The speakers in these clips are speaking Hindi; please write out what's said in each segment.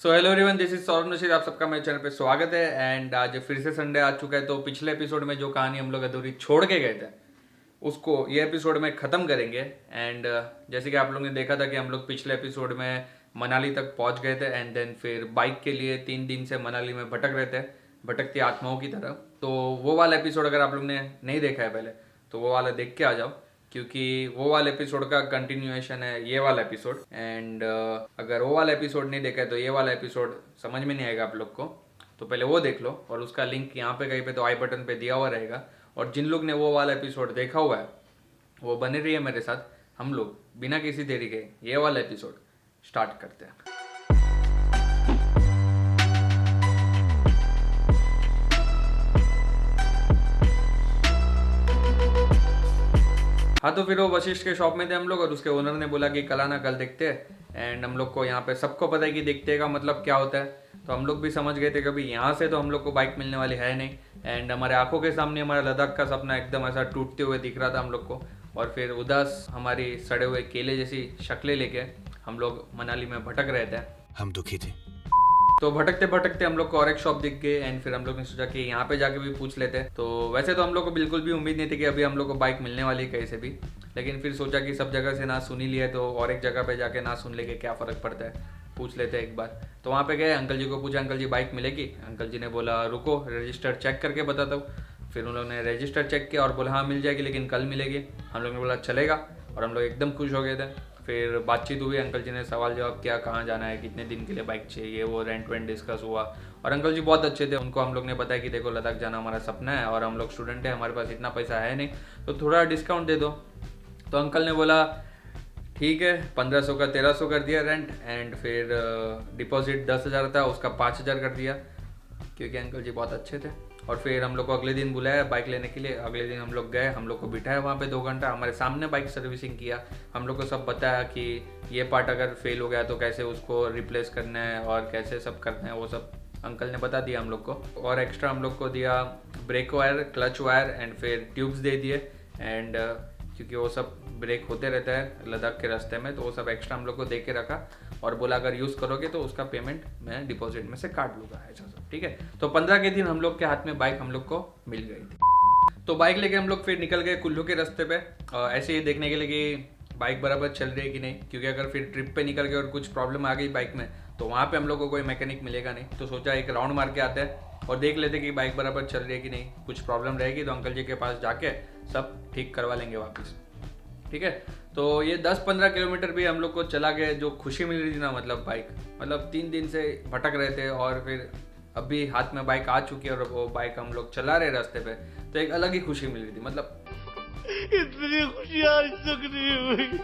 So hello everyone, this is Saurabh Nasheer. आप सबका मेरे चैनल पे स्वागत है। एंड आज फिर से संडे आ चुका है, तो पिछले एपिसोड में जो कहानी हम लोग अधूरी छोड़ के गए थे उसको ये एपिसोड में ख़त्म करेंगे। एंड जैसे कि आप लोगों ने देखा था कि हम लोग पिछले एपिसोड में मनाली तक पहुंच गए थे एंड देन फिर बाइक के लिए 3 दिन से मनाली में भटक रहे थे, भटकती आत्माओं की तरह। तो वो वाला एपिसोड अगर आप लोग ने नहीं देखा है पहले तो वो वाला देख के आ जाओ, क्योंकि वो वाला एपिसोड का कंटिन्यूएशन है ये वाला एपिसोड। एंड अगर वो वाला एपिसोड नहीं देखा है तो ये वाला एपिसोड समझ में नहीं आएगा आप लोग को, तो पहले वो देख लो। और उसका लिंक यहाँ पे कहीं पे तो आई बटन पे दिया हुआ रहेगा। और जिन लोग ने वो वाला एपिसोड देखा हुआ है वो बने रहिए मेरे साथ। हम लोग बिना किसी देरी के ये वाला एपिसोड स्टार्ट करते हैं। हाँ, तो फिर वो वशिष्ठ के शॉप में थे हम लोग और उसके ओनर ने बोला कि कल आना, कल देखते हैं। एंड हम लोग को यहाँ पे सबको पता है कि देखते का मतलब क्या होता है, तो हम लोग भी समझ गए थे कभी यहाँ से तो हम लोग को बाइक मिलने वाली है नहीं। एंड हमारे आंखों के सामने हमारा लद्दाख का सपना एकदम ऐसा टूटते हुए दिख रहा था हम लोग को। और फिर उदास हमारी सड़े हुए केले जैसी शक्लें लेके हम लोग मनाली में भटक रहे थे। हम दुखी थे। तो भटकते भटकते हम लोग को और एक शॉप दिख गई एंड फिर हम लोग ने सोचा कि यहाँ पे जाके भी पूछ लेते। तो वैसे तो हम लोग को बिल्कुल भी उम्मीद नहीं थी कि अभी हम लोग को बाइक मिलने वाली है कहीं से भी, लेकिन फिर सोचा कि सब जगह से ना सुन ही लिया तो और एक जगह पे जाके ना सुन लेके क्या फ़र्क पड़ता है, पूछ लेते एक बार। तो वहाँ पे गए, अंकल जी को पूछा, अंकल जी बाइक मिलेगी? अंकल जी ने बोला रुको रजिस्टर चेक करके बताता हूँ। फिर उन्होंने रजिस्टर चेक किया और बोला हाँ मिल जाएगी लेकिन कल मिलेगी। हम लोग ने बोला चलेगा और हम लोग एकदम खुश हो गए थे। फिर बातचीत हुई, अंकल जी ने सवाल जवाब किया, कहाँ जाना है, कितने दिन के लिए बाइक चाहिए, वो रेंट वेंट डिस्कस हुआ। और अंकल जी बहुत अच्छे थे, उनको हम लोग ने बताया कि देखो लद्दाख जाना हमारा सपना है और हम लोग स्टूडेंट हैं, हमारे पास इतना पैसा है नहीं, तो थोड़ा डिस्काउंट दे दो। तो अंकल ने बोला ठीक है, 1500 का 1300 कर दिया रेंट। एंड फिर डिपॉजिट 10,000 था, उसका 5,000 कर दिया, क्योंकि अंकल जी बहुत अच्छे थे। और फिर हम लोग को अगले दिन बुलाया बाइक लेने के लिए। अगले दिन हम लोग गए, हम लोग को बिठाया वहाँ पे 2 घंटा, हमारे सामने बाइक सर्विसिंग किया, हम लोग को सब बताया कि ये पार्ट अगर फेल हो गया तो कैसे उसको रिप्लेस करना है और कैसे सब करना है, वो सब अंकल ने बता दिया हम लोग को। और एक्स्ट्रा हम लोग को दिया brake wire, clutch wire and फिर ट्यूब्स दे दिए। एंड क्योंकि वो सब ब्रेक होते रहता है लद्दाख के रास्ते में, तो वो सब एक्स्ट्रा हम लोग को दे के रखा और बोला अगर यूज़ करोगे तो उसका पेमेंट मैं डिपॉजिट में से काट लूँगा, ऐसा सब। ठीक है, तो 15 के दिन हम लोग के हाथ में बाइक हम लोग को मिल गई थी। तो बाइक लेके हम लोग फिर निकल गए कुल्लू के रास्ते पे, ऐसे ही देखने के लिए कि बाइक बराबर चल रही है कि नहीं, क्योंकि अगर फिर ट्रिप पे निकल गए और कुछ प्रॉब्लम आ गई बाइक में तो वहाँ पे हम लोग को कोई मैकेनिक मिलेगा नहीं। तो सोचा एक राउंड मार के आते हैं और देख लेते कि बाइक बराबर चल रही है कि नहीं, कुछ प्रॉब्लम रहेगी तो अंकल जी के पास जाके सब ठीक करवा लेंगे वापस। ठीक है, तो ये 10-15 किलोमीटर भी हम लोग को चला गए, जो खुशी मिल रही थी ना, मतलब बाइक, मतलब 3 दिन से भटक रहे थे और फिर अभी हाथ में बाइक आ चुकी है और वो बाइक हम लोग चला रहे रास्ते पे, तो एक अलग ही खुशी मिल रही थी। मतलब इतनी खुशी आज तक नहीं हुई।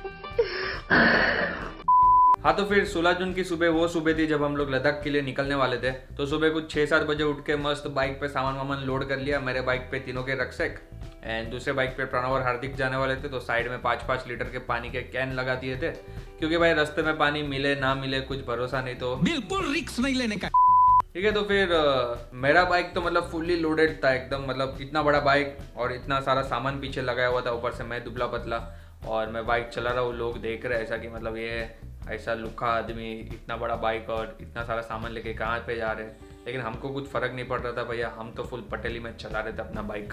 हाँ, तो फिर 16 जून की सुबह वो सुबह थी जब हम लोग लद्दाख के लिए निकलने वाले थे। तो सुबह कुछ 6-7 बजे उठ के मस्त बाइक पे सामान वामान लोड कर लिया। मेरे बाइक पे तीनों के रक्सैक एंड दूसरे बाइक पे प्रणव और हार्दिक जाने वाले थे, तो साइड में 5-5 लीटर के पानी के कैन लगा दिए थे, क्योंकि भाई रास्ते में पानी मिले ना मिले कुछ भरोसा नहीं, तो बिल्कुल रिक्स नहीं लेने का। ठीक है। तो फिर मेरा बाइक तो मतलब फुल्ली लोडेड था एकदम, मतलब इतना बड़ा बाइक और इतना सारा सामान पीछे लगाया हुआ था, ऊपर से मैं दुबला पतला और मैं बाइक चला रहा हूँ, लोग देख रहे हैं ऐसा कि मतलब ये ऐसा लुखा आदमी इतना बड़ा बाइक और इतना सारा सामान लेके कहाँ पे जा रहे हैं। लेकिन हमको कुछ फर्क नहीं पड़ रहा था भैया, हम तो फुल पटेली में चला रहे थे अपना बाइक।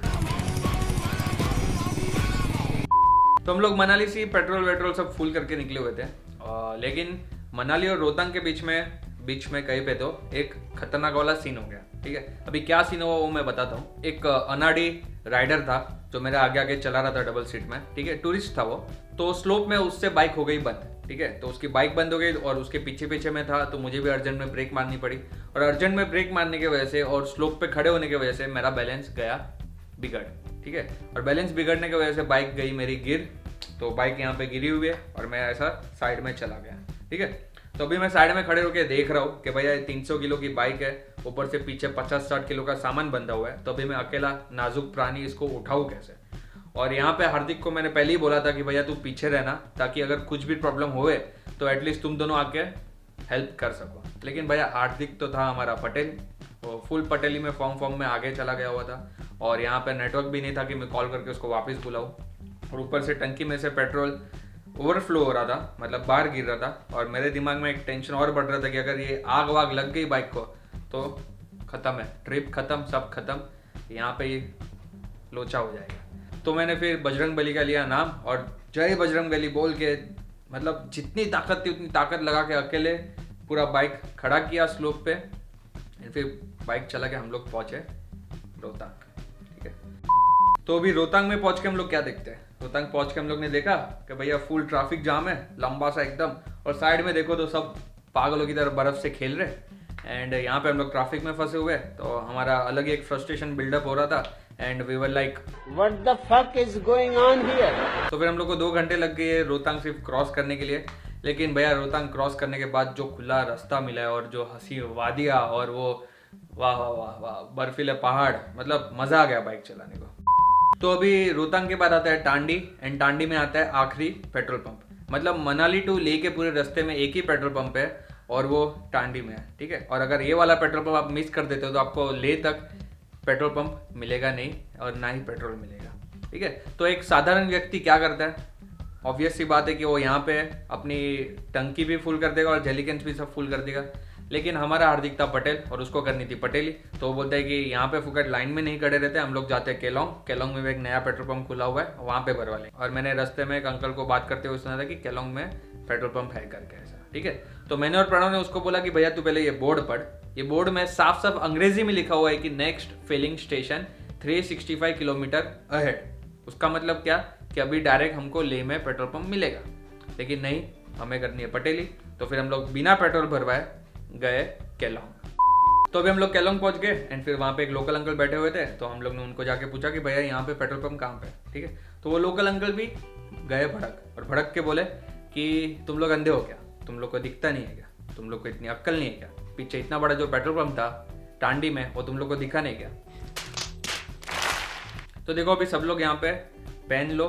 तो हम लोग मनाली से पेट्रोल वेट्रोल सब फुल करके निकले हुए थे, लेकिन मनाली और रोहतांग के बीच में कहीं पे तो एक खतरनाक वाला सीन हो गया। ठीक है, अभी क्या सीन हुआ वो मैं बताता हूँ। एक अनाड़ी राइडर था जो मेरे आगे आगे चला रहा था डबल सीट में। ठीक है, टूरिस्ट था वो, तो स्लोप में उससे बाइक हो गई बंद। ठीक है, तो उसकी बाइक बंद हो गई और उसके पीछे पीछे में था, तो मुझे भी अर्जेंट में ब्रेक मारनी पड़ी। और अर्जेंट में ब्रेक मारने की वजह से और स्लोप पे खड़े होने की वजह से मेरा बैलेंस गया बिगड़। ठीक है, और बैलेंस बिगड़ने की वजह से बाइक गई मेरी गिर, तो बाइक यहाँ पे गिरी हुई है और मैं ऐसा साइड में चला गया। ठीक है, तो अभी मैं साइड में खड़े होकर देख रहा हूँ कि भैया 300 किलो की बाइक है, ऊपर से पीछे 50-60 किलो का सामान बंधा हुआ है, तो अभी मैं अकेला नाजुक प्राणी इसको उठाऊँ कैसे। और यहाँ पे हार्दिक को मैंने पहले ही बोला था कि भैया तू पीछे रहना, ताकि अगर कुछ भी प्रॉब्लम होए तो एटलीस्ट तुम दोनों आके हेल्प कर सको। लेकिन भैया हार्दिक तो था हमारा पटेल, वो फुल पटेली में फॉर्म में आगे चला गया हुआ था और यहाँ पे नेटवर्क भी नहीं था कि मैं कॉल करके उसको वापस बुलाऊँ। और ऊपर से टंकी में से पेट्रोल ओवरफ्लो हो रहा था, मतलब बाहर गिर रहा था। और मेरे दिमाग में एक टेंशन और बढ़ रहा था कि अगर ये आग वाग लग गई बाइक को तो ख़त्म है, ट्रिप ख़त्म, सब ख़त्म, यहाँ पे ही लोचा हो जाएगा। तो मैंने फिर बजरंग बली का लिया नाम और जय बजरंग बली बोल के, मतलब जितनी ताकत थी उतनी ताकत लगा के अकेले पूरा बाइक खड़ा किया स्लोप पे। फिर बाइक चला के हम लोग पहुंचे रोहतांग, ठीक है। तो अभी रोहतांग में पहुंच के हम लोग क्या देखते हैं, रोहतांग पहुंच के हम लोग ने देखा कि भैया फुल ट्रैफिक जाम है, लंबा सा एकदम, और साइड में देखो तो सब पागलों की तरह बर्फ से खेल रहे। एंड यहाँ पे हम लोग ट्रैफिक में फंसे हुए, तो हमारा अलग ही एक फ्रस्ट्रेशन बिल्डअप हो रहा था। And we were like What the fuck is going on here? तो फिर हम लोग को 2 घंटे लग गए रोहतांग सिर्फ क्रॉस करने के लिए। लेकिन भैया रोहतांग क्रॉस करने के बाद जो खुला रास्ता मिला है और जो हंसी वादियाँ और वो वाह वाह वाह वाह बर्फीले पहाड़, मतलब मजा आ गया बाइक चलाने को। तो अभी रोहतांग के बाद आता है टांडी, एंड टांडी में आता है आखिरी पेट्रोल पंप। मतलब मनाली टू लेह के पूरे रास्ते में एक ही पेट्रोल पंप है और वो टांडी में है, ठीक है। और अगर ये वाला पेट्रोल पंप आप मिस कर देते हो तो आपको लेह तक पेट्रोल पंप मिलेगा नहीं और ना ही पेट्रोल मिलेगा, ठीक है। तो एक साधारण व्यक्ति क्या करता है, ऑब्वियस सी बात है कि वो यहाँ पे अपनी टंकी भी फुल कर देगा और जेलिकेंस भी सब फुल कर देगा। लेकिन हमारा हार्दिक था पटेल और उसको करनी थी पटेली, तो वो बोलता है कि यहाँ पे फुकट लाइन में नहीं खड़े रहते, हम लोग जाते हैं केलोंग। केलोंग में भी एक नया पेट्रोल पंप खुला हुआ है, वहाँ पे भरवा लें। और मैंने रास्ते में एक अंकल को बात करते हुए सुना था कि केलोंग में पेट्रोल पंप है करके, ऐसा, ठीक है। तो मैंने और प्रणव ने उसको बोला कि भैया तू पहले ये बोर्ड पढ़, ये बोर्ड में साफ साफ अंग्रेजी में लिखा हुआ है कि next filling station 365 kilometre ahead. उसका मतलब क्या कि अभी डायरेक्ट हमको लेह में पेट्रोल पंप मिलेगा, लेकिन नहीं, हमें करनी है पटेली। तो फिर हम लोग बिना पेट्रोल भरवाए गए केलोंग। तो अभी हम लोग केलोंग पहुंच गए एंड फिर वहाँ पे एक लोकल अंकल बैठे हुए थे, तो हम लोग ने उनको जाके पूछा कि भैया यहाँ पे पेट्रोल पंप कहाँ पे है, ठीक है। तो वो लोकल अंकल भी गए भड़क, और भड़क के बोले कि तुम लोग अंधे हो क्या, तुम लोग को दिखता नहीं है क्या, तुम लोग को इतनी अक्ल नहीं है क्या, पीछे इतना बड़ा जो पेट्रोल पंप था टांडी में वो तुम लोग को दिखा नहीं क्या। तो देखो अभी सब लोग यहाँ पे पेन लो,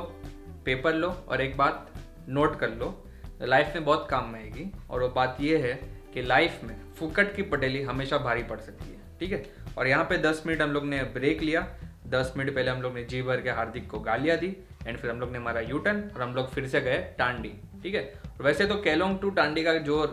पेपर लो और एक बात नोट कर लो, लाइफ में बहुत काम में आएगी। और वो बात ये है कि लाइफ में फुकट की पटेली हमेशा भारी पड़ सकती है, ठीक है। और यहाँ पे 10 मिनट हम लोग ने ब्रेक लिया, 10 मिनट पहले हम लोग ने जी भर के हार्दिक को गालियाँ दी एंड फिर हम लोग ने मारा यू टर्न और हम लोग फिर से गए टांडी, ठीक है। और वैसे तो केलोंग टू टांडी का जो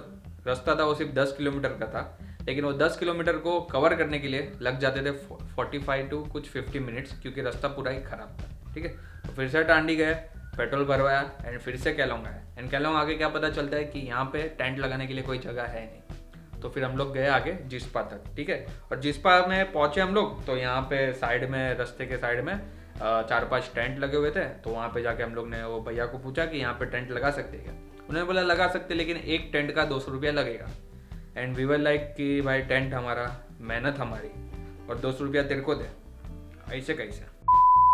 रास्ता था वो सिर्फ 10 किलोमीटर का था, लेकिन वो 10 किलोमीटर को कवर करने के लिए लग जाते थे 45 टू कुछ 50 मिनट्स, क्योंकि रास्ता पूरा ही खराब था, ठीक है। तो फिर से टांडी गए, पेट्रोल भरवाया एंड फिर से केलोंग आया। एंड केलोंग आगे क्या पता चलता है कि यहाँ पे टेंट लगाने के लिए कोई जगह है नहीं। तो फिर हम लोग गए आगे जिस्पा तक, ठीक है। और जिस्पा में पहुंचे हम लोग, तो यहाँ पे साइड में, रास्ते के साइड में 4-5 टेंट लगे हुए थे। तो वहाँ पे जाके हम लोग ने वो भैया को पूछा कि यहाँ पे टेंट लगा सकते हैं क्या। उन्होंने बोला लगा सकते, लेकिन एक टेंट का 200 रुपया लगेगा। एंड वी वर लाइक कि भाई टेंट हमारा, मेहनत हमारी, और 200 रुपया तेरे को दे, ऐसे कैसे।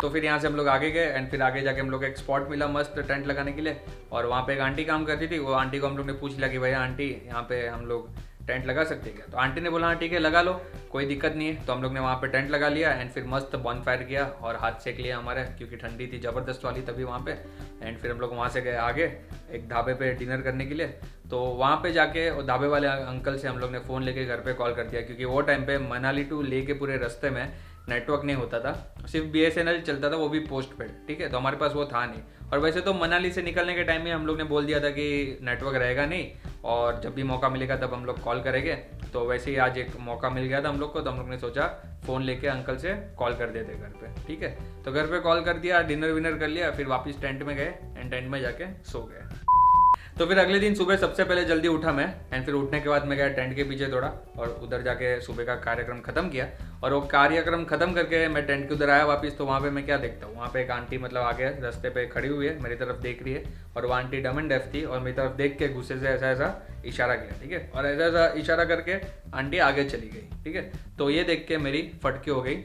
तो फिर यहाँ से हम लोग आगे गए एंड फिर आगे जाके हम लोग एक स्पॉट मिला मस्त टेंट लगाने के लिए। और वहाँ पे एक आंटी काम करती थी, वो आंटी को हम लोग ने पूछ लिया कि भैया आंटी यहाँ पे हम लोग टेंट लगा सकते हैं क्या। तो आंटी ने बोला हाँ ठीक है लगा लो, कोई दिक्कत नहीं है। तो हम लोग ने वहाँ पे टेंट लगा लिया एंड फिर मस्त बॉनफायर किया और हाथ सेक लिया हमारे, क्योंकि ठंडी थी ज़बरदस्त वाली तभी वहाँ पे। एंड फिर हम लोग वहाँ से गए आगे एक ढाबे पे डिनर करने के लिए। तो वहाँ पे जाके वो ढाबे वाले अंकल से हम लोग ने फ़ोन लेके घर पे कॉल कर दिया, क्योंकि वो टाइम पे मनाली टू लेह के पूरे रास्ते में नेटवर्क नहीं होता था, सिर्फ BSNL चलता था, वो भी पोस्ट पेड, ठीक है। तो हमारे पास वो था नहीं। और वैसे तो मनाली से निकलने के टाइम में हम लोग ने बोल दिया था कि नेटवर्क रहेगा नहीं और जब भी मौका मिलेगा तब हम लोग कॉल करेंगे। तो वैसे ही आज एक मौका मिल गया था हम लोग को, तो हम लोग ने सोचा फ़ोन लेके अंकल से कॉल कर देते घर पे, ठीक है। तो घर पे कॉल कर दिया, डिनर विनर कर लिया, फिर वापस टेंट में गए एंड टेंट में जाके सो गए। तो फिर अगले दिन सुबह सबसे पहले जल्दी उठा मैं एंड फिर उठने के बाद मैं गया टेंट के पीछे थोड़ा और उधर जाके सुबह का कार्यक्रम खत्म किया। और वो कार्यक्रम खत्म करके मैं टेंट के उधर आया वापस। तो वहाँ पे मैं क्या देखता हूँ, वहाँ पे एक आंटी मतलब आगे रास्ते पे खड़ी हुई है, मेरी तरफ देख रही है। और वो आंटी डम एंड डेफ थी और मेरी तरफ देख के गुस्से से ऐसा ऐसा इशारा किया, ठीक है। और ऐसा ऐसा इशारा करके आंटी आगे चली गई, ठीक है। तो ये देख के मेरी फटकी हो गई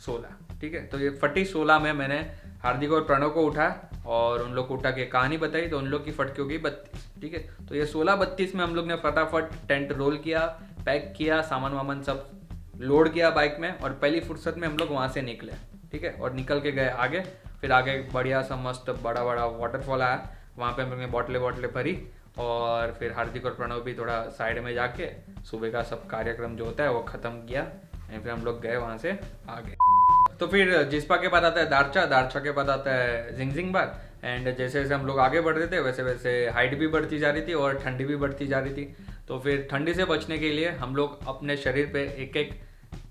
16, ठीक है। तो ये फटी 16 में मैंने हार्दिक और प्रणव को उठा और उन लोग को उठा के कहानी बताई, तो उन लोग की फटकी हो गई 32, ठीक है। तो ये 16-32 में हम लोग ने फटाफट टेंट रोल किया, पैक किया, सामान वामान सब लोड किया बाइक में और पहली फुर्सत में हम लोग वहाँ से निकले, ठीक है। और निकल के गए आगे। फिर आगे बढ़िया सा मस्त बड़ा बड़ा वाटरफॉल आया, वहाँ पे हम लोग ने बॉटले भरी और फिर हार्दिक और प्रणव भी थोड़ा साइड में जाके सुबह का सब कार्यक्रम जो होता है वो ख़त्म किया एंड फिर हम लोग गए वहाँ से आगे। तो फिर जिस्पा के बाद आता है दारचा, दारचा के बाद आता है जिंगजिंग बार एंड जैसे जैसे हम लोग आगे बढ़ रहे थे वैसे वैसे हाइट भी बढ़ती जा रही थी और ठंडी भी बढ़ती जा रही थी। तो फिर ठंडी से बचने के लिए हम लोग अपने शरीर पे एक एक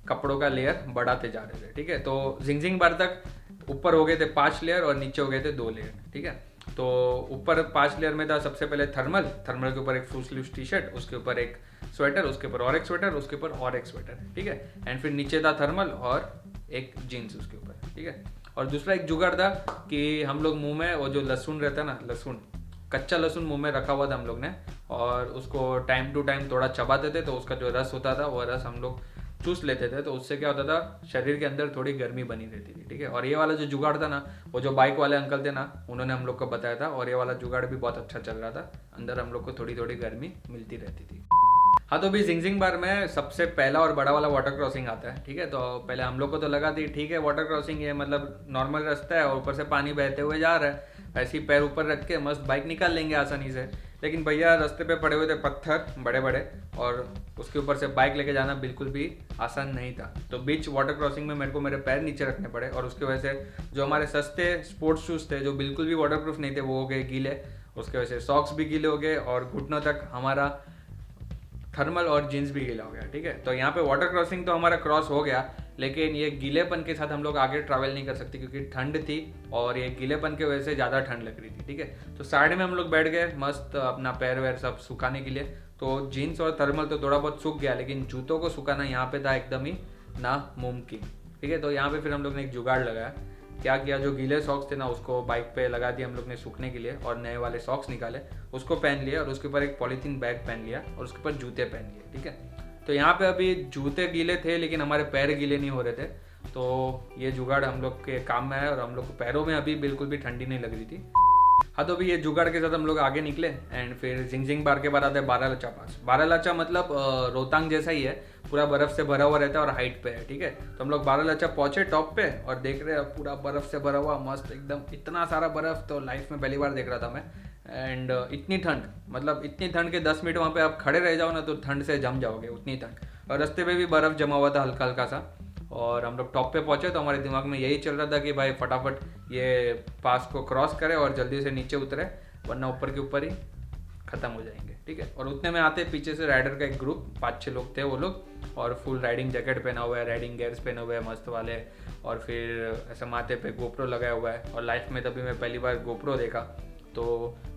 कपड़ों का लेयर बढ़ाते जा रहे थे, ठीक है। तो जिंगजिंग बार तक ऊपर हो गए थे 5 लेयर और नीचे हो गए थे 2 लेयर, ठीक है। तो ऊपर 5 लेयर में था सबसे पहले थर्मल के ऊपर एक फुल स्लीव टी शर्ट, उसके ऊपर एक स्वेटर, उसके ऊपर और एक स्वेटर, उसके ऊपर और एक स्वेटर, ठीक है। एंड फिर नीचे था थर्मल और एक जीन्स उसके ऊपर, ठीक है। और दूसरा एक जुगाड़ था कि हम लोग मुंह में वो जो लहसुन रहता है ना, लहसुन, कच्चा लहसुन मुंह में रखा हुआ था हम लोग ने, और उसको टाइम टू टाइम थोड़ा चबाते थे तो उसका जो रस होता था वो रस हम लोग चूस लेते थे। तो उससे क्या होता था, शरीर के अंदर थोड़ी गर्मी बनी रहती थी, ठीक है। और ये वाला जो जुगाड़ था ना, वो जो बाइक वाले अंकल थे ना, उन्होंने हम लोग को बताया था, और ये वाला जुगाड़ भी बहुत अच्छा चल रहा था। अंदर हम लोग को थोड़ी थोड़ी गर्मी मिलती रहती थी। हाँ, तो अभी जिंगजिंग बार में सबसे पहला और बड़ा वाला वाटर क्रॉसिंग आता है, ठीक है। तो पहले हम लोग को तो लगा थी ठीक है वाटर क्रॉसिंग है, मतलब नॉर्मल रास्ता है और ऊपर से पानी बहते हुए जा रहा है, ऐसे ही पैर ऊपर रख के मस्त बाइक निकाल लेंगे आसानी से। लेकिन भैया रास्ते पे पड़े हुए थे पत्थर बड़े बड़े, और उसके ऊपर से बाइक लेके जाना बिल्कुल भी आसान नहीं था। तो बीच वाटर क्रॉसिंग में मेरे को मेरे पैर नीचे रखने पड़े, और उसकी वजह से जो हमारे सस्ते स्पोर्ट्स शूज़ थे जो बिल्कुल भी वाटर प्रूफ नहीं थे वो हो गए गीले, उसके वजह से सॉक्स भी गीले हो गए और घुटनों तक हमारा थर्मल और जीन्स भी गीला हो गया, ठीक है। तो यहाँ पे वाटर क्रॉसिंग तो हमारा क्रॉस हो गया, लेकिन ये गीलेपन के साथ हम लोग आगे ट्रैवल नहीं कर सकते क्योंकि ठंड थी और ये गीलेपन की वजह से ज़्यादा ठंड लग रही थी, ठीक है। तो साइड में हम लोग बैठ गए मस्त अपना पैर वैर सब सुखाने के लिए। तो जीन्स और थर्मल तो थोड़ा बहुत सूख गया, लेकिन जूतों को सुखाना यहाँ पे था एकदम ही नामुमकिन, ठीक है। तो यहाँ पे फिर हम लोग ने एक जुगाड़ लगाया। क्या किया, जो गीले सॉक्स थे ना उसको बाइक पे लगा दिया हम लोग ने सूखने के लिए, और नए वाले सॉक्स निकाले, उसको पहन लिया, और उसके ऊपर एक पॉलीथीन बैग पहन लिया, और उसके ऊपर जूते पहन लिए, ठीक है। तो यहाँ पे अभी जूते गीले थे लेकिन हमारे पैर गीले नहीं हो रहे थे। तो ये जुगाड़ हम लोग के काम में है, और हम लोग को पैरों में अभी बिल्कुल भी ठंडी नहीं लग रही थी। हाँ, तो अभी ये जुगाड़ के साथ हम लोग आगे निकले, एंड फिर जिंगजिंग बार के बाद आता है बारालाचा पास। बारालाचा मतलब रोहतांग जैसा ही है, पूरा बर्फ से भरा हुआ रहता है और हाइट पे है, ठीक है। तो हम लोग बारालाचा पहुंचे टॉप पे, और देख रहे हैं पूरा बर्फ से भरा हुआ मस्त एकदम, इतना सारा बर्फ तो लाइफ में पहली बार देख रहा था मैं। एंड इतनी ठंड, मतलब इतनी ठंड के 10 मिनट वहाँ पे आप खड़े रह जाओ ना तो ठंड से जम जाओगे, उतनी ठंड। और रास्ते पे भी बर्फ जमा हुआ था हल्का हल्का सा। और हम लोग टॉप पे पहुंचे तो हमारे दिमाग में यही चल रहा था कि भाई फटाफट ये पास को क्रॉस करे और जल्दी से नीचे उतरे, वरना ऊपर के ऊपर ही खत्म हो जाएंगे, ठीक है। और उतने में आते पीछे से राइडर का एक ग्रुप 5-6 लोग थे वो लोग, और फुल राइडिंग जैकेट पहना हुआ है, राइडिंग गेयर्स पहने हुए हैं मस्त वाले, और फिर ऐसे माथे पे गोप्रो लगाया हुआ है। और लाइफ में तभी मैं पहली बार गोप्रो देखा। तो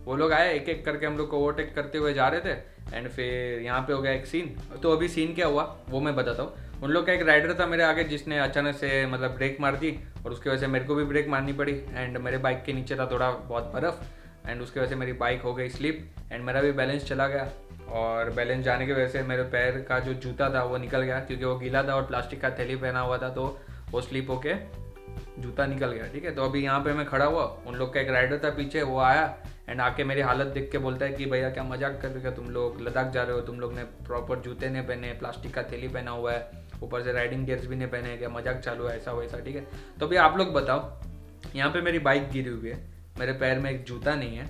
वो लोग आए एक एक करके हम लोग को ओवरटेक करते हुए जा रहे थे। एंड फिर यहाँ पे हो गया एक सीन। तो अभी सीन क्या हुआ वो मैं बताता हूँ। उन लोग का एक राइडर था मेरे आगे जिसने अचानक से मतलब ब्रेक मार दी, और उसकी वजह से मेरे को भी ब्रेक मारनी पड़ी। एंड मेरे बाइक के नीचे था थोड़ा बहुत बर्फ़, एंड उसकी वजह से मेरी बाइक हो गई स्लिप, एंड मेरा भी बैलेंस चला गया। और बैलेंस जाने की वजह से मेरे पैर का जो जूता था वो निकल गया, क्योंकि वो गीला था और प्लास्टिक का थैली पहना हुआ था, तो वो स्लिप होके जूता निकल गया, ठीक है। तो अभी यहाँ पे मैं खड़ा हुआ, उन लोग का एक राइडर था पीछे, वो आया एंड आके मेरी हालत देख के बोलता है कि भैया क्या मजाक कर रहे हो, तुम लोग लद्दाख जा रहे हो, तुम लोग ने प्रॉपर जूते नहीं पहने, प्लास्टिक का थैली पहना हुआ है, ऊपर से राइडिंग गियर्स भी नहीं पहने, क्या मजाक चालू है, ऐसा वैसा, ठीक है। तो अभी आप लोग बताओ, यहाँ पे मेरी बाइक गिरी हुई है, मेरे पैर में एक जूता नहीं है,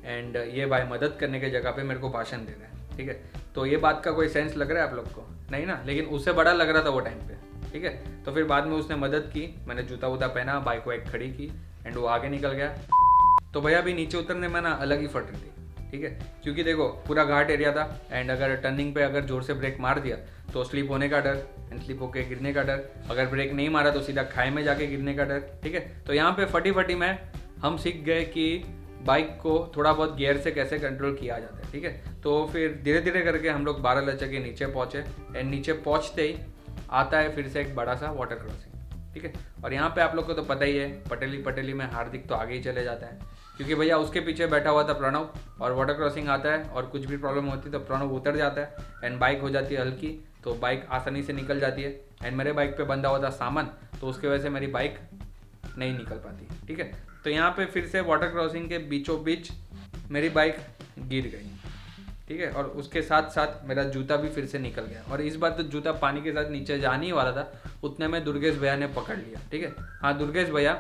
एंड ये भाई मदद करने के जगह पे मेरे को भाषण दे रहे हैं, ठीक है। तो ये बात का कोई सेंस लग रहा है आप लोग को? नहीं ना, लेकिन उससे बड़ा लग रहा था वो टाइम पे, ठीक है। तो फिर बाद में उसने मदद की, मैंने जूता वूता पहना, बाइक वाइक खड़ी की, एंड वो आगे निकल गया। तो भैया अभी नीचे उतरने में ना अलग ही फट रही थी, ठीक है, क्योंकि देखो पूरा घाट एरिया था, एंड अगर टर्निंग पे अगर जोर से ब्रेक मार दिया तो स्लिप होने का डर, एंड स्लिप होके गिरने का डर, अगर ब्रेक नहीं मारा तो सीधा खाई में जाके गिरने का डर, ठीक है। तो यहाँ पे फटी फटी में हम सीख गए कि बाइक को थोड़ा बहुत गियर से कैसे कंट्रोल किया जाता है, ठीक है। तो फिर धीरे धीरे करके हम लोग बारालाचा के नीचे पहुँचे, एंड नीचे पहुँचते ही आता है फिर से एक बड़ा सा वाटर क्रॉसिंग, ठीक है। और यहाँ पे आप लोग को तो पता ही है, पटेली में हार्दिक तो आगे ही चले जाता है, क्योंकि भैया उसके पीछे बैठा हुआ था प्रणव, और वाटर क्रॉसिंग आता है और कुछ भी प्रॉब्लम होती है तो प्रणव उतर जाता है, एंड बाइक हो जाती है हल्की, तो बाइक आसानी से निकल जाती है। एंड मेरे बाइक पे बंधा हुआ था सामान, तो उसकी वजह से मेरी बाइक नहीं निकल पाती, ठीक है। तो यहाँ पे फिर से वाटर क्रॉसिंग के बीचों बीच मेरी बाइक गिर गई, ठीक है, और उसके साथ साथ मेरा जूता भी फिर से निकल गया। और इस बार तो जूता पानी के साथ नीचे जाने ही वाला था, उतने में दुर्गेश भैया ने पकड़ लिया, ठीक है। हाँ, दुर्गेश भैया,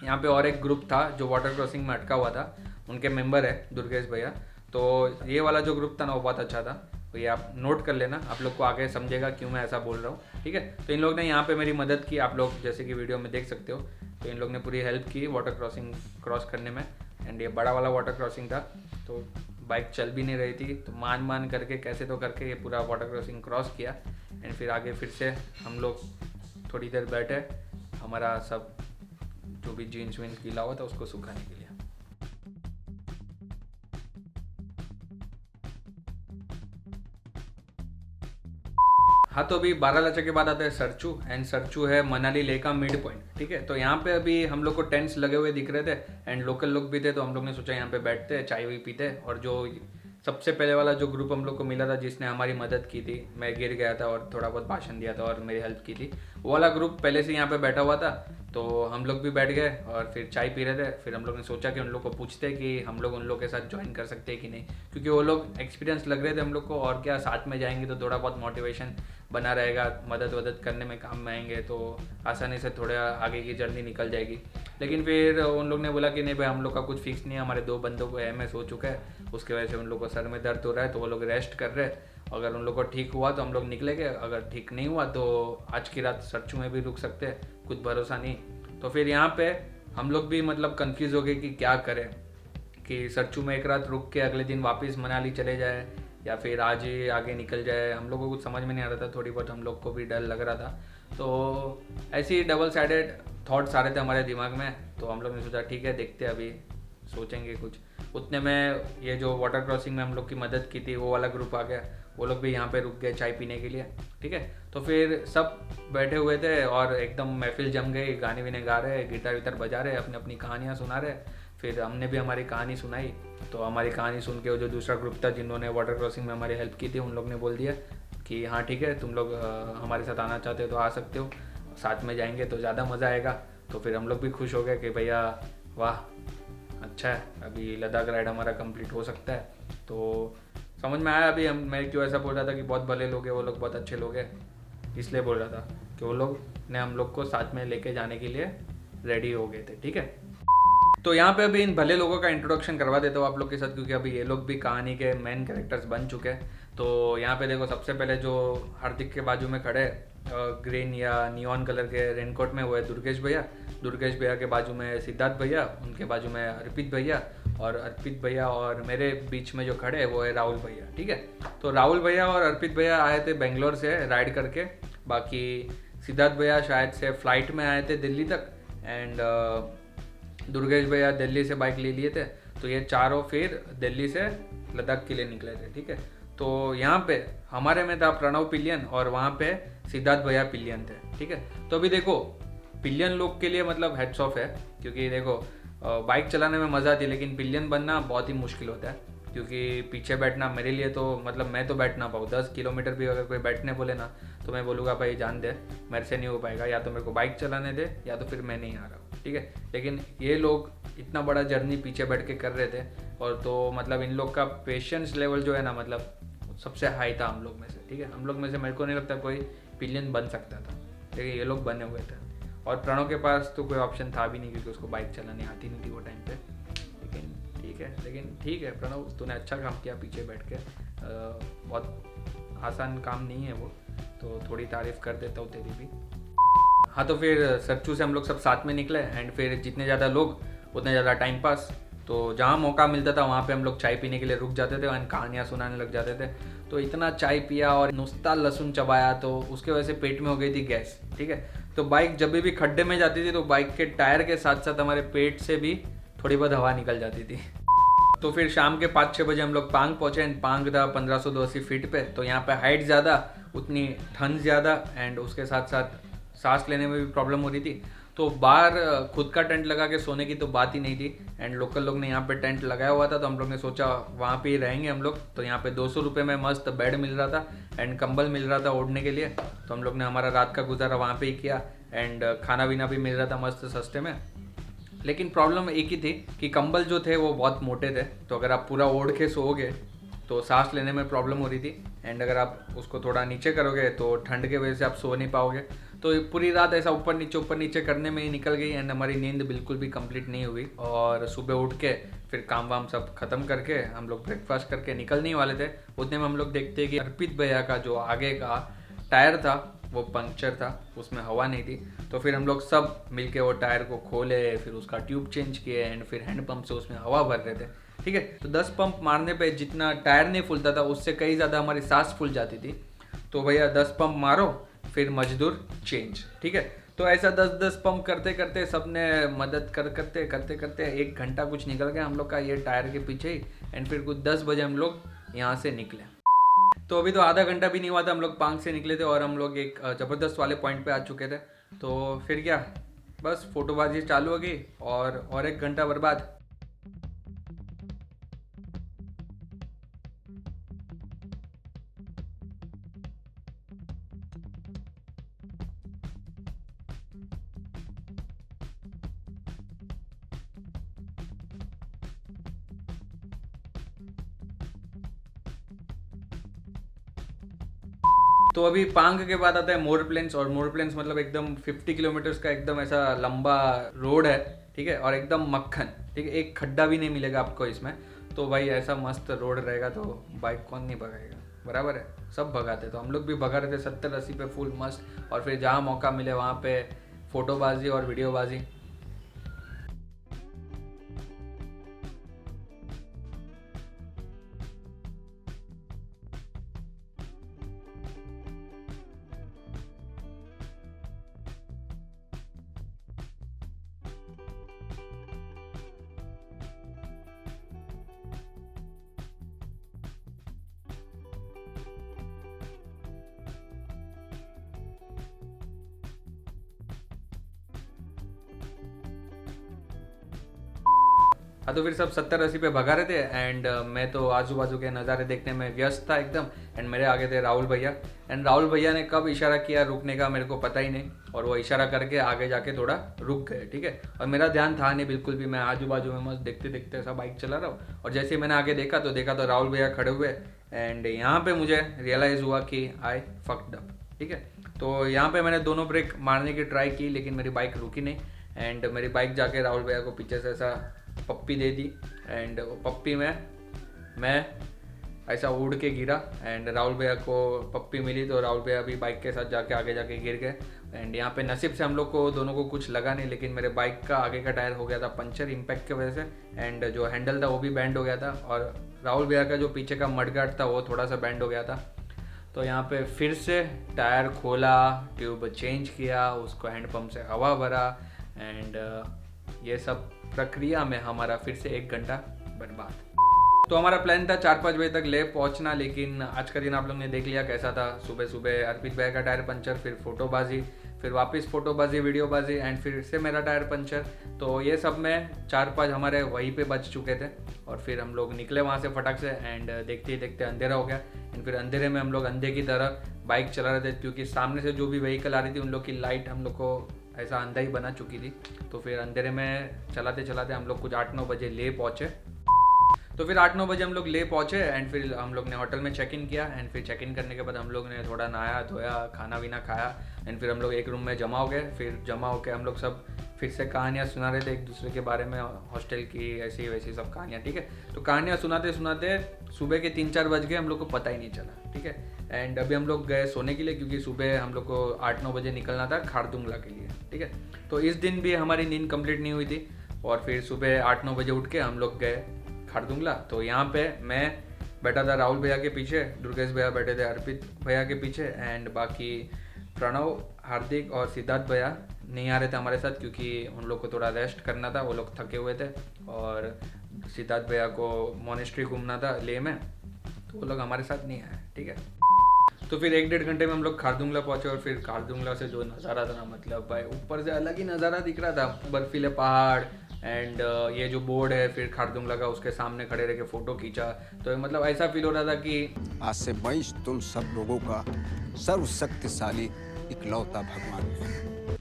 यहाँ पे और एक ग्रुप था जो वाटर क्रॉसिंग में अटका हुआ था, उनके मेंबर है दुर्गेश भैया। तो ये वाला जो ग्रुप था ना वो बहुत अच्छा था, तो ये आप नोट कर लेना, आप लोग को आगे समझेगा क्यों मैं ऐसा बोल रहा हूँ, ठीक है। तो इन लोग ने यहाँ पे मेरी मदद की, आप लोग जैसे कि वीडियो में देख सकते हो। तो इन लोग ने पूरी हेल्प की वाटर क्रॉसिंग क्रॉस करने में, एंड ये बड़ा वाला वाटर क्रॉसिंग था, तो बाइक चल भी नहीं रही थी, तो मान करके कैसे तो करके ये पूरा वाटर क्रॉसिंग क्रॉस किया। एंड फिर आगे फिर से हम लोग थोड़ी देर बैठे, हमारा सब जो भी जीन्स वीन्स गीला हुआ था उसको सुखाने के लिए। हाँ, तो अभी बारालाचा के बाद आता है सरचू, एंड सरचू है मनाली लेह का मिड पॉइंट, ठीक है। तो यहाँ पे अभी हम लोग को टेंट्स लगे हुए दिख रहे थे एंड लोकल लोग भी थे, तो हम लोग ने सोचा यहाँ पे बैठते चाय भी पीते। और जो सबसे पहले वाला जो ग्रुप हम लोग को मिला था जिसने हमारी मदद की थी, मैं गिर गया था और थोड़ा बहुत भाषण दिया था और मेरी हेल्प की थी, वो वाला ग्रुप पहले से यहाँ पे बैठा हुआ था। तो हम लोग भी बैठ गए और फिर चाय पी रहे थे। फिर हम लोग ने सोचा कि उन लोग को पूछते कि हम लोग उन लोग के साथ ज्वाइन कर सकते हैं कि नहीं, क्योंकि वो लोग एक्सपीरियंस लग रहे थे हम लोग को, और क्या साथ में जाएंगे तो थोड़ा बहुत मोटिवेशन बना रहेगा, मदद करने में काम में आएंगे, तो आसानी से थोड़ा आगे की जर्नी निकल जाएगी। लेकिन फिर उन लोग ने बोला कि नहीं भाई, हम लोग का कुछ फिक्स नहीं है, हमारे 2 बंदों को MS हो चुका है, उसकी वजह से उन लोग को सर में दर्द हो रहा है, तो वो लोग रेस्ट कर रहे हैं। अगर उन लोग को ठीक हुआ तो हम लोग निकलेंगे, अगर ठीक नहीं हुआ तो आज की रात सरचू में भी रुक सकते हैं, कुछ भरोसा नहीं। तो फिर यहाँ पे हम लोग भी मतलब कंफ्यूज हो गए कि क्या करें, कि सरचू में एक रात रुक के अगले दिन वापस मनाली चले जाए या फिर आज ही आगे निकल जाए। हम लोग को कुछ समझ में नहीं आ रहा था, थोड़ी बहुत हम लोग को भी डर लग रहा था। तो ऐसे ही डबल साइडेड थॉट्स आ रहे थे हमारे दिमाग में। तो हम लोग ने सोचा ठीक है, देखते अभी सोचेंगे कुछ। उतने में ये जो वाटर क्रॉसिंग में हम लोग की मदद की थी वो वाला ग्रुप आ गया, वो लोग भी यहाँ पे रुक गए चाय पीने के लिए, ठीक है। तो फिर सब बैठे हुए थे और एकदम महफिल जम गई, गाने वाने गा रहे, गिटार विटार बजा रहे, अपनी अपनी कहानियाँ सुना रहे। फिर हमने भी हमारी कहानी सुनाई। तो हमारी कहानी सुन के वो जो दूसरा ग्रुप था जिन्होंने वाटर क्रॉसिंग में हमारी हेल्प की थी, उन लोग ने बोल दिया कि हाँ ठीक है, तुम लोग हमारे साथ आना चाहते हो तो आ सकते हो, साथ में जाएंगे तो ज़्यादा मज़ा आएगा। तो फिर हम लोग भी खुश हो गए कि भैया वाह अच्छा है, अभी लद्दाख राइड हमारा कंप्लीट हो सकता है। तो समझ में आया अभी मैं क्यों ऐसा बोल रहा था कि बहुत भले लोग हैं वो लोग, बहुत अच्छे लोग हैं, इसलिए बोल रहा था कि वो लोग ने हम लोग को साथ में लेके जाने के लिए रेडी हो गए थे, ठीक है। तो यहाँ पे अभी इन भले लोगों का इंट्रोडक्शन करवा देता हूँ आप लोग के साथ, क्योंकि अभी ये लोग भी कहानी के मेन कैरेक्टर्स बन चुके हैं। तो यहाँ पे देखो, सबसे पहले जो हार्दिक के बाजू में खड़े ग्रीन या नियॉन कलर के रेनकोट में, वो है दुर्गेश भैया। दुर्गेश भैया के बाजू में सिद्धार्थ भैया, उनके बाजू में अर्पित भैया, और अर्पित भैया और मेरे बीच में जो खड़े हैं वो है राहुल भैया, ठीक है। तो राहुल भैया और अर्पित भैया आए थे बेंगलोर से राइड करके, बाकी सिद्धार्थ भैया शायद से फ्लाइट में आए थे दिल्ली तक, एंड दुर्गेश भैया दिल्ली से बाइक ले लिए थे। तो ये चारों फिर दिल्ली से लद्दाख के लिए निकले थे, ठीक है। तो यहाँ पे हमारे में था प्रणव पिलियन और वहाँ पे सिद्धार्थ भैया पिलियन थे, ठीक है। तो अभी देखो, पिलियन लोग के लिए मतलब हेड्स ऑफ है, क्योंकि देखो बाइक चलाने में मज़ा आती है, लेकिन पिलियन बनना बहुत ही मुश्किल होता है, क्योंकि पीछे बैठना मेरे लिए तो मतलब मैं तो बैठ ना पाऊँ। 10 किलोमीटर भी अगर कोई बैठने बोले ना तो मैं बोलूँगा भाई जान दे, मेरे से नहीं हो पाएगा, या तो मेरे को बाइक चलाने दे या तो फिर मैं नहीं आ रहा हूँ, ठीक है। लेकिन ये लोग इतना बड़ा जर्नी पीछे बैठ के कर रहे थे, और तो मतलब इन लोग का पेशेंस लेवल जो है ना, मतलब सबसे हाई था हम लोग में से, ठीक है। हम लोग में से मेरे को नहीं लगता कोई पिलियन बन सकता था, लेकिन ये लोग बने हुए थे। और प्रणव के पास तो कोई ऑप्शन था भी नहीं, क्योंकि उसको बाइक चलानी आती नहीं थी वो टाइम पे। लेकिन ठीक है प्रणव, तूने अच्छा काम किया पीछे बैठ के, बहुत आसान काम नहीं है वो, तो थोड़ी तारीफ कर देता हूँ तेरी भी। हाँ, तो फिर सरचू से हम लोग सब साथ में निकले, एंड फिर जितने ज़्यादा लोग उतने ज़्यादा टाइम पास। तो जहाँ मौका मिलता था वहाँ पे हम लोग चाय पीने के लिए रुक जाते थे एंड कहानियाँ सुनाने लग जाते थे। तो इतना चाय पिया और नुस्ता लहसुन चबाया, तो उसके वजह से पेट में हो गई थी गैस, ठीक है। तो बाइक जब भी खड्डे में जाती थी तो बाइक के टायर के साथ साथ हमारे पेट से भी थोड़ी बहुत हवा निकल जाती थी। तो फिर शाम के 5-6 बजे हम लोग पांग पहुँचे, एंड पांग था 1580 फीट पे। तो यहाँ पे हाइट ज़्यादा, उतनी ठंड ज़्यादा, एंड उसके साथ साथ सांस लेने में भी प्रॉब्लम हो रही थी। तो बाहर खुद का टेंट लगा के सोने की तो बात ही नहीं थी, एंड लोकल लोग ने यहाँ पे टेंट लगाया हुआ था, तो हम लोग ने सोचा वहाँ पे ही रहेंगे हम लोग। तो यहाँ पे 200 रुपये में मस्त बेड मिल रहा था एंड कंबल मिल रहा था ओढ़ने के लिए। तो हम लोग ने हमारा रात का गुजारा वहाँ पे ही किया, एंड खाना पीना भी मिल रहा था मस्त सस्ते में। लेकिन प्रॉब्लम एक ही थी कि कंबल जो थे वो बहुत मोटे थे, तो अगर आप पूरा ओढ़ के सोओगे तो सांस लेने में प्रॉब्लम हो रही थी, एंड अगर आप उसको थोड़ा नीचे करोगे तो ठंड के वजह से आप सो नहीं पाओगे। तो पूरी रात ऐसा ऊपर नीचे करने में ही निकल गई, एंड हमारी नींद बिल्कुल भी कंप्लीट नहीं हुई। और सुबह उठ के फिर काम वाम सब खत्म करके हम लोग ब्रेकफास्ट करके निकलने वाले थे। उतने में हम लोग देखते हैं कि अर्पित भैया का जो आगे का टायर था वो पंक्चर था, उसमें हवा नहीं थी। तो फिर हम लोग सब मिलके वो टायर को खोले, फिर उसका ट्यूब चेंज किए एंड फिर हैंड पंप से उसमें हवा भर रहे थे। ठीक है, तो 10 पंप मारने पे जितना टायर नहीं फूलता था उससे कई ज़्यादा हमारी सांस फूल जाती थी। तो भैया 10 पंप मारो फिर मजदूर चेंज। ठीक है, तो ऐसा 10-10 पंप करते करते सबने मदद करते करते 1 घंटा कुछ निकल गया हम लोग का ये टायर के पीछे ही। एंड फिर कुछ 10 बजे हम लोग यहाँ से निकले। तो अभी तो आधा घंटा भी नहीं हुआ था हम लोग पांग से निकले थे और हम लोग एक ज़बरदस्त वाले पॉइंट पे आ चुके थे। तो फिर क्या, बस फोटोबाजी चालू हो गई और 1 घंटा बर्बाद। तो अभी पांग के बाद आता है मोर प्लेन्स, और मोर प्लेन्स मतलब एकदम 50 किलोमीटर्स का एकदम ऐसा लंबा रोड है। ठीक है, और एकदम मक्खन। ठीक है, एक खड्डा भी नहीं मिलेगा आपको इसमें। तो भाई ऐसा मस्त रोड रहेगा तो बाइक कौन नहीं भगाएगा, बराबर है, सब भगाते। तो हम लोग भी भगा रहे थे 70-80 पे फुल मस्त। और फिर जहाँ मौका मिले वहाँ पे फोटोबाजी और वीडियोबाजी। हाँ, तो फिर सब 70-80 पे भगा रहे थे एंड मैं तो आजू बाजू के नज़ारे देखने में व्यस्त था एकदम। एंड मेरे आगे थे राहुल भैया। एंड राहुल भैया ने कब इशारा किया रुकने का मेरे को पता ही नहीं, और वो इशारा करके आगे जाके थोड़ा रुक गए। ठीक है, और मेरा ध्यान था नहीं बिल्कुल भी, मैं आजू बाजू में मस्त देखते देखते ऐसा बाइक चला रहा हूँ। और जैसे ही मैंने आगे देखा तो राहुल भैया खड़े हुए। एंड यहाँ पे मुझे रियलाइज़ हुआ कि आई फक्ड अप। ठीक है, तो यहाँ पे मैंने दोनों ब्रेक मारने की ट्राई की लेकिन मेरी बाइक रुकी नहीं। एंड मेरी बाइक जाके राहुल भैया को पीछे से ऐसा पप्पी दे दी। एंड वो पप्पी में मैं ऐसा उड़ के गिरा। एंड राहुल भैया को पप्पी मिली तो राहुल भैया भी बाइक के साथ जाके आगे जाके गिर गए। एंड यहाँ पे नसीब से हम लोग को दोनों को कुछ लगा नहीं, लेकिन मेरे बाइक का आगे का टायर हो गया था पंचर इम्पैक्ट की वजह से। एंड जो हैंडल था वो भी बैंड हो गया था, और राहुल भैया का जो पीछे का मडगार्ड था वो थोड़ा सा बैंड हो गया था। तो यहाँ पे फिर से टायर खोला, ट्यूब चेंज किया, उसको हैंड पंप से हवा भरा। एंड ये सब प्रक्रिया में हमारा फिर से 1 घंटा बर्बाद। तो हमारा प्लान था 4-5 बजे तक ले पहुंचना, लेकिन आज का दिन आप लोग ने देख लिया कैसा था। सुबह सुबह अर्पित भाई का टायर पंचर, फिर फोटोबाजी, फिर वापस फोटोबाजी वीडियोबाजी एंड फिर से मेरा टायर पंचर। तो ये सब में 4-5 हमारे वहीं पे बच चुके थे। और फिर हम लोग निकले वहाँ से फटाक से। एंड देखते ही देखते अंधेरा हो गया। एंड फिर अंधेरे में हम लोग अंधे की तरह बाइक चला रहे थे, क्योंकि सामने से जो भी व्हीकल आ रही थी उन लोग की लाइट हम लोग को ऐसा अंधा ही बना चुकी थी। तो फिर अंधेरे में चलाते चलाते हम लोग कुछ 8-9 बजे ले पहुँचे। तो फिर 8-9 बजे हम लोग ले पहुँचे एंड फिर हम लोग ने होटल में चेक इन किया। एंड फिर चेक इन करने के बाद हम लोग ने थोड़ा नहाया धोया, खाना वीना खाया। एंड फिर हम लोग एक रूम में जमा हो गए। फिर जमा होकर हम लोग सब फिर से कहानियाँ सुना रहे थे एक दूसरे के बारे में, हॉस्टल की ऐसी वैसी सब कहानियाँ। ठीक है, तो कहानियाँ सुनाते सुनाते सुबह के 3-4 बज गए, हम लोग को पता ही नहीं चला। ठीक है, एंड अभी हम लोग गए सोने के लिए, क्योंकि सुबह हम लोग को 8-9 बजे निकलना था खारदुंगला के लिए। ठीक है, तो इस दिन भी हमारी नींद कंप्लीट नहीं हुई थी। और फिर सुबह 8-9 बजे उठ के हम लोग गए खारदुंगला। तो यहाँ पे मैं बैठा था राहुल भैया के पीछे, दुर्गेश भैया बैठे थे अर्पित भैया के पीछे। एंड बाकी प्रणव, हार्दिक और सिद्धार्थ भैया नहीं आ रहे थे हमारे साथ, क्योंकि उन लोग को थोड़ा रेस्ट करना था, वो लोग थके हुए थे। और सिद्धार्थ भैया को मोनेस्ट्री घूमना था ले में, तो वो लोग हमारे साथ नहीं आए। ठीक है, तो फिर 1-1.5 घंटे में हम लोग खारदुंगला पहुंचे। और फिर खारदुंगला से जो नज़ारा था ना, मतलब भाई ऊपर से अलग ही नज़ारा दिख रहा था, बर्फीले पहाड़। एंड ये जो बोर्ड है फिर खारदुंगला का, उसके सामने खड़े रह के फ़ोटो खींचा। तो मतलब ऐसा फील हो रहा था कि आज से मैं तुम सब लोगों का सर्वशक्तिशाली इकलौता भगवान हूँ।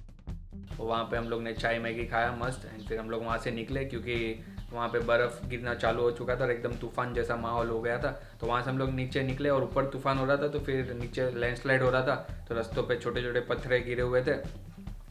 वहाँ पे हम लोग ने चाय मैगी खाया मस्त। एंड फिर हम लोग वहाँ से निकले, क्योंकि वहाँ पे बर्फ़ गिरना चालू हो चुका था और एकदम तूफान जैसा माहौल हो गया था। तो वहाँ से हम लोग नीचे निकले और ऊपर तूफान हो रहा था, तो फिर नीचे लैंडस्लाइड हो रहा था। तो रास्तों पे छोटे छोटे पत्थर गिरे हुए थे,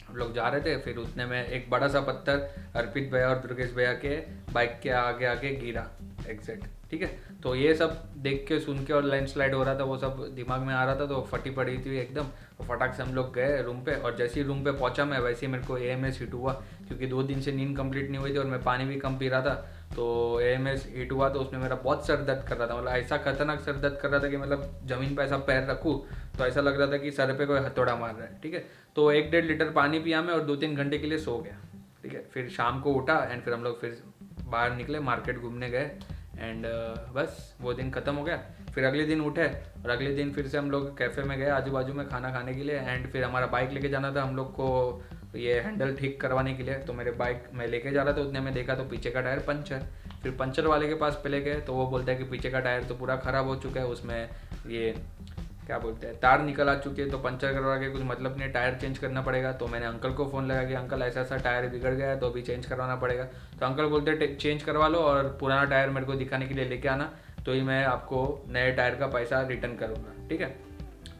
हम लोग जा रहे थे। फिर उतने में एक बड़ा सा पत्थर अर्पित भैया और दुर्गेश भैया के बाइक के आगे आगे गिरा। एग्जैक्ट, ठीक है। तो ये सब देख के सुन के और लैंडस्लाइड हो रहा था, वो सब दिमाग में आ रहा था, तो फटी पड़ी थी एकदम। तो फटाक से हम लोग गए रूम पे, और जैसे ही रूम पे पहुंचा मैं, वैसे ही मेरे को AMS हिट हुआ, क्योंकि 2 दिन से नींद कंप्लीट नहीं हुई थी और मैं पानी भी कम पी रहा था। तो AMS हिट हुआ, तो उसमें मेरा बहुत सर दर्द कर रहा था, मतलब ऐसा खतरनाक सर दर्द कर रहा था कि मतलब ज़मीन पर ऐसा पैर रखूँ तो ऐसा लग रहा था कि सर पे कोई हथौड़ा मार रहा है, ठीक है। तो 1-1.5 लीटर पानी पिया मैं और 2-3 घंटे के लिए सो गया, ठीक है। फिर शाम को उठा एंड फिर हम लोग फिर बाहर निकले, मार्केट घूमने गए एंड बस वो दिन ख़त्म हो गया। फिर अगले दिन उठे और अगले दिन फिर से हम लोग कैफ़े में गए आजू बाजू में खाना खाने के लिए, एंड फिर हमारा बाइक लेके जाना था हम लोग को ये हैंडल ठीक करवाने के लिए। तो मेरे बाइक मैं लेके जा रहा था, उतने में देखा तो पीछे का टायर पंचर। फिर पंचर वाले के पास पहले गए तो वो बोलता है कि पीछे का टायर तो पूरा ख़राब हो चुका है, उसमें ये क्या बोलते हैं तार निकल आ चुकी है, तो पंचर करवा के कुछ मतलब नहीं, टायर चेंज करना पड़ेगा। तो मैंने अंकल को फ़ोन लगा कि अंकल ऐसा ऐसा टायर बिगड़ गया है तो अभी चेंज करवाना पड़ेगा। तो अंकल बोलते चेंज करवा लो और पुराना टायर मेरे को दिखाने के लिए लेके आना, तो ही मैं आपको नए टायर का पैसा रिटर्न करूँगा, ठीक है।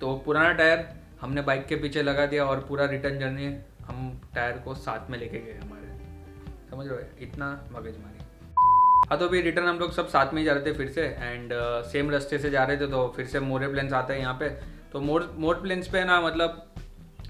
तो पुराना टायर हमने बाइक के पीछे लगा दिया और पूरा रिटर्न जर्नी हम टायर को साथ में लेके गए हमारे, समझ रहे हो, इतना मगजमारी। हाँ, तो अभी रिटर्न हम लोग सब साथ में ही जा रहे थे फिर से, एंड सेम रास्ते से जा रहे थे। तो फिर से मोरे प्लेन्स आता है यहाँ पे, तो मोर प्लेन्स पे ना मतलब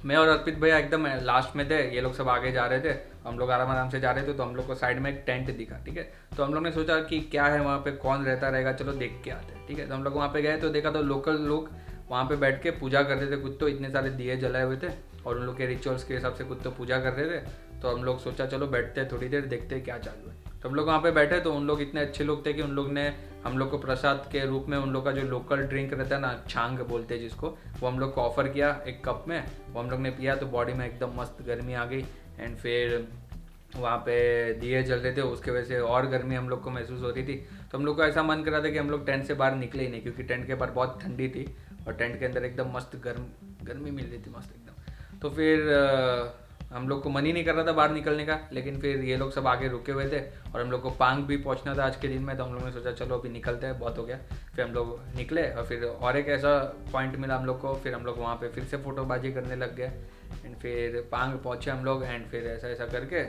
मैं और अर्पित भैया एकदम लास्ट में थे, ये लोग सब आगे जा रहे थे, हम लोग आराम से जा रहे थे। तो हम लोग को साइड में एक टेंट दिखा, ठीक है। तो हम लोग ने सोचा कि क्या है वहाँ पे, कौन रहता रहेगा, चलो देख के आते हैं, ठीक है। तो हम लोग वहाँ पे गए तो देखा तो लोकल लोग वहाँ पे बैठ के पूजा करते थे, कुछ तो इतने सारे दिए जलाए हुए थे और उन लोग के रिचुअल्स के हिसाब से कुछ तो पूजा कर रहे थे। तो हम लोग सोचा चलो बैठते हैं थोड़ी देर, देखते हैं क्या चालू है। तो हम लोग वहाँ पे बैठे, तो उन लोग इतने अच्छे लोग थे कि उन लोग ने हम लोग को प्रसाद के रूप में उन लोग का जो लोकल ड्रिंक रहता है ना, छांग बोलते हैं जिसको, वो हम लोग को ऑफर किया एक कप में। वो हम लोग ने पिया तो बॉडी में एकदम मस्त गर्मी आ गई, एंड फिर वहाँ पे दिए जल रहे थे, उसके वजह से और गर्मी हम लोग को महसूस हो रही थी। तो हम लोग को ऐसा मन कर रहा था कि हम लोग टेंट से बाहर निकले ही नहीं, क्योंकि टेंट के बाहर बहुत ठंडी थी और टेंट के अंदर एकदम मस्त गर्मी मिल रही थी मस्त एकदम। तो फिर हम लोग को मन ही नहीं कर रहा था बाहर निकलने का, लेकिन फिर ये लोग सब आगे रुके हुए थे और हम लोग को पांग भी पहुंचना था आज के दिन में। तो हम लोग ने सोचा चलो अभी निकलते हैं, बहुत हो गया। फिर हम लोग निकले और फिर और एक ऐसा पॉइंट मिला हम लोग को, फिर हम लोग वहाँ पे फिर से फ़ोटोबाजी करने लग गए, एंड फिर पांग पहुँचे हम लोग, एंड फिर ऐसा ऐसा करके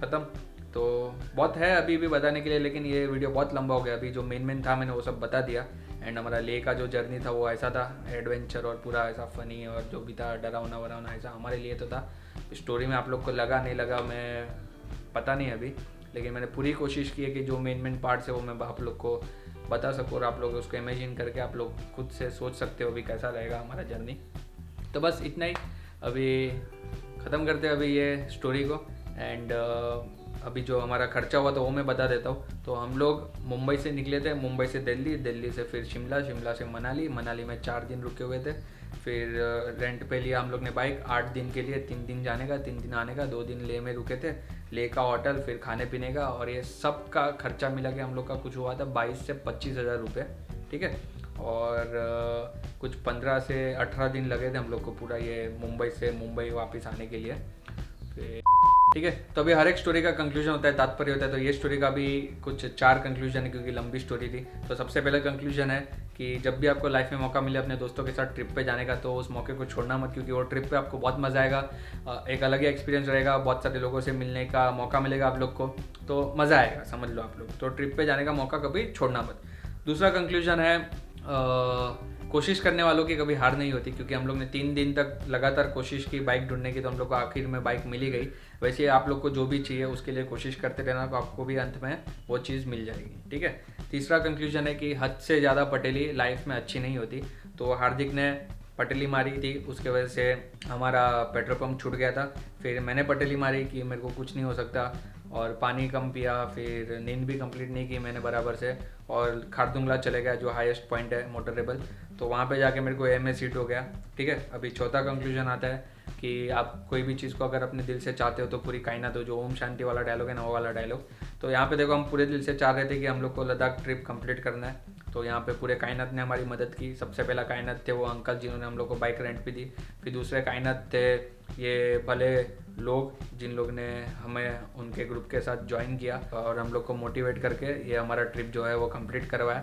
ख़त्म। तो बहुत है अभी भी बताने के लिए, लेकिन ये वीडियो बहुत लंबा हो गया। अभी जो मेन था मैंने वो सब बता दिया, एंड हमारा ले का जो जर्नी था वो ऐसा था, एडवेंचर और पूरा ऐसा फ़नी और जो भी था डरावना वरावना ऐसा हमारे लिए तो था। स्टोरी में आप लोग को लगा नहीं लगा मैं पता नहीं अभी, लेकिन मैंने पूरी कोशिश की है कि जो मेन पार्ट्स है वो मैं आप लोग को बता सकूँ और आप लोग उसको इमेजिन करके आप लोग खुद से सोच सकते हो अभी कैसा रहेगा हमारा जर्नी। तो बस इतना ही, अभी ख़त्म करते हैं अभी ये स्टोरी को। एंड अभी जो हमारा खर्चा हुआ था वो मैं बता देता हूँ। तो हम लोग मुंबई से निकले थे, मुंबई से दिल्ली, दिल्ली से फिर शिमला, शिमला से मनाली, मनाली में 4 दिन रुके हुए थे। फिर रेंट पे लिया हम लोग ने बाइक 8 दिन के लिए, 3 दिन जाने का 3 दिन आने का, 2 दिन ले में रुके थे, ले का होटल, फिर खाने पीने का, और ये सब का खर्चा मिला के हम लोग का कुछ हुआ था 22 से 25 हज़ार रुपये, ठीक है। और कुछ 15 से 18 दिन लगे थे हम लोग को पूरा ये मुंबई से मुंबई वापस आने के लिए। फिर ठीक है, तो अभी हर एक स्टोरी का कंक्लूजन होता है, तात्पर्य होता है। तो ये स्टोरी का भी कुछ 4 कंक्लूजन है क्योंकि लंबी स्टोरी थी। तो सबसे पहला कंक्लूजन है कि जब भी आपको लाइफ में मौका मिले अपने दोस्तों के साथ ट्रिप पे जाने का, तो उस मौके को छोड़ना मत, क्योंकि वो ट्रिप पे आपको बहुत मज़ा आएगा, एक अलग ही एक्सपीरियंस रहेगा, बहुत सारे लोगों से मिलने का मौका मिलेगा आप लोग को, तो मज़ा आएगा, समझ लो आप लोग। तो ट्रिप पे जाने का मौका कभी छोड़ना मत। दूसरा कंक्लूजन है कोशिश करने वालों की कभी हार नहीं होती, क्योंकि हम लोग ने 3 दिन तक लगातार कोशिश की बाइक ढूंढने की, तो हम लोग को आखिर में बाइक मिल ही गई। वैसे आप लोग को जो भी चाहिए उसके लिए कोशिश करते रहना, तो आपको भी अंत में वो चीज़ मिल जाएगी, ठीक है। तीसरा कंक्लूजन है कि हद से ज़्यादा पटेली लाइफ में अच्छी नहीं होती। तो हार्दिक ने पटेली मारी थी, उसके वजह से हमारा पेट्रोल पंप छूट गया था। फिर मैंने पटेली मारी कि मेरे को कुछ नहीं हो सकता, और पानी कम पिया, फिर नींद भी कंप्लीट नहीं की मैंने बराबर से, और खारदुंगला चले गया जो हाईएस्ट पॉइंट है मोटरेबल, तो वहाँ पे जाके मेरे को AMS हिट हो गया, ठीक है। अभी चौथा कंक्लूजन आता है कि आप कोई भी चीज़ को अगर अपने दिल से चाहते हो तो पूरी कायनात हो, जो ओम शांति वाला डायलॉग है ना, वो वाला डायलॉग। तो यहाँ पे देखो हम पूरे दिल से चाह रहे थे कि हम लोग को लद्दाख ट्रिप कंप्लीट करना है, तो यहाँ पे पूरे कायनात ने हमारी मदद की। सबसे पहला कायनात थे वो अंकल जिन्होंने हम लोग को बाइक रेंट पे दी। फिर दूसरे कायनात थे ये भले लोग जिन लोग ने हमें उनके ग्रुप के साथ ज्वाइन किया और हम लोग को मोटिवेट करके ये हमारा ट्रिप जो है वो कंप्लीट करवाया।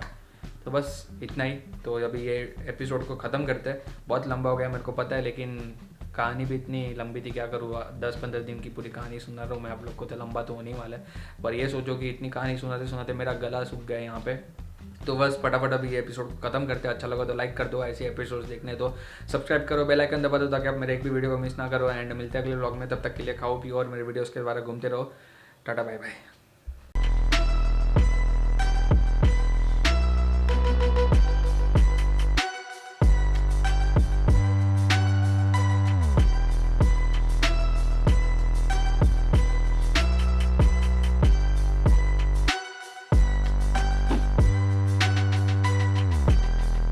तो बस इतना ही। तो अभी ये एपिसोड को ख़त्म करते हैं, बहुत लंबा हो गया मेरे को पता है, लेकिन कहानी भी इतनी लंबी थी, क्या करूँ, 10-15 दिन की पूरी कहानी सुना रहा हूँ मैं आप लोग को, तो लंबा तो होने ही वाला है। पर ये सोचो कि इतनी कहानी सुनाते सुनाते मेरा गला सूख गया यहाँ पे। तो बस फटाफट अभी ये एपिसोड खत्म करते हैं। अच्छा लगा तो लाइक कर दो, ऐसे एपिसोड्स देखने तो सब्सक्राइब करो, बेल आइकन दबा दो ताकि आप मेरे एक भी वीडियो को मिस ना करो। एंड मिलते हैं अगले व्लॉग में, तब तक के लिए खाओ पियो और मेरे वीडियोस के बारे में घूमते रहो। Tata bye bye.